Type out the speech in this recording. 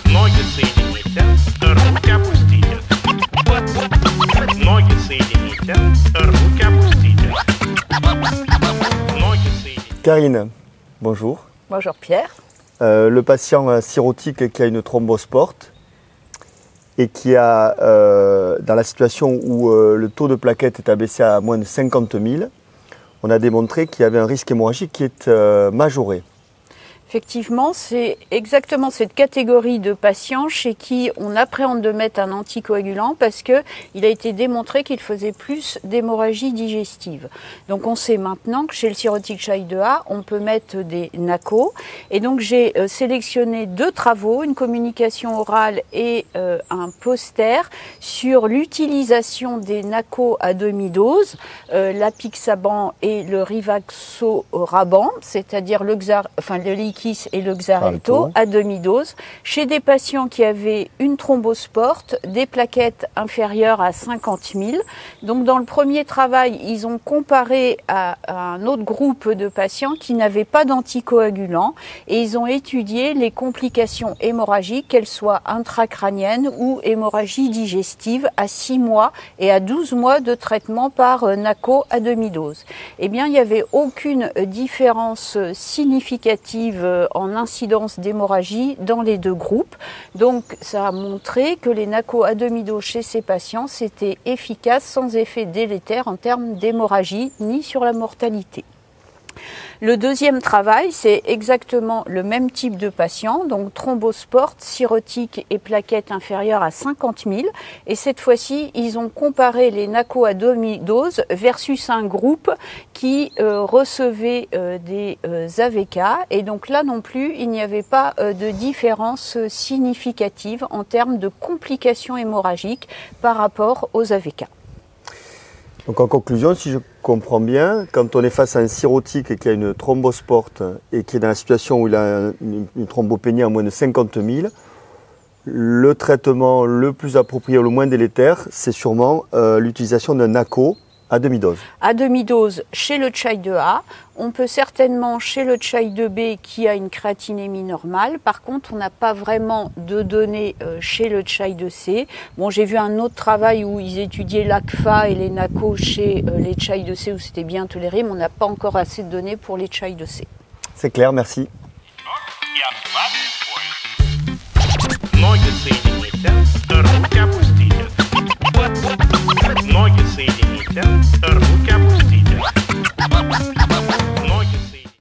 Ноги соедините, руки опустите. Ноги соедините, руки опустите. Ноги соедините. Karine, bonjour. Bonjour Pierre. Le patient cirrhotique qui a une thrombose porte et qui a, dans la situation où le taux de plaquettes est abaissé à moins de 50 000, on a démontré qu'il y avait un risque hémorragique qui est majoré. Effectivement, c'est exactement cette catégorie de patients chez qui on appréhende de mettre un anticoagulant parce que il a été démontré qu'il faisait plus d'hémorragie digestive. Donc on sait maintenant que chez le cirrhotique Child 2A, on peut mettre des NACO. Et donc j'ai sélectionné 2 travaux, une communication orale et un poster sur l'utilisation des NACO à demi-dose, l'apixaban et le rivaxoraban, c'est-à-dire le Liquis et le Xarelto à demi-dose chez des patients qui avaient une thrombose porte, des plaquettes inférieures à 50 000. Donc dans le premier travail, ils ont comparé à un autre groupe de patients qui n'avaient pas d'anticoagulant et ils ont étudié les complications hémorragiques, qu'elles soient intracrâniennes ou hémorragie digestive à 6 mois et à 12 mois de traitement par NACO à demi-dose. Eh bien, il n'y avait aucune différence significative en incidence d'hémorragie dans les 2 groupes. Donc ça a montré que les NACO à demi-dose chez ces patients, c'était efficace sans effet délétère en termes d'hémorragie ni sur la mortalité. Le deuxième travail, c'est exactement le même type de patient, donc thrombose porte, cirrhotique et plaquettes inférieures à 50 000. Et cette fois-ci, ils ont comparé les NACO à demi-dose versus un groupe qui recevait des AVK. Et donc là non plus, il n'y avait pas de différence significative en termes de complications hémorragiques par rapport aux AVK. Donc en conclusion, si je comprends bien, quand on est face à un cirrhotique qui a une thrombose porte et qui est dans la situation où il a une thrombopénie à moins de 50 000, le traitement le plus approprié ou le moins délétère, c'est sûrement l'utilisation d'un NACO à demi-dose. À demi-dose chez le Child 2A, on peut certainement chez le Child 2B qui a une créatinémie normale. Par contre, on n'a pas vraiment de données chez le Child 2C. Bon, j'ai vu un autre travail où ils étudiaient l'ACFA et les NACO chez les Child 2C où c'était bien toléré, mais on n'a pas encore assez de données pour les Child 2C. C'est clair, merci. Ноги соедините, руки опустите. Ноги соедините,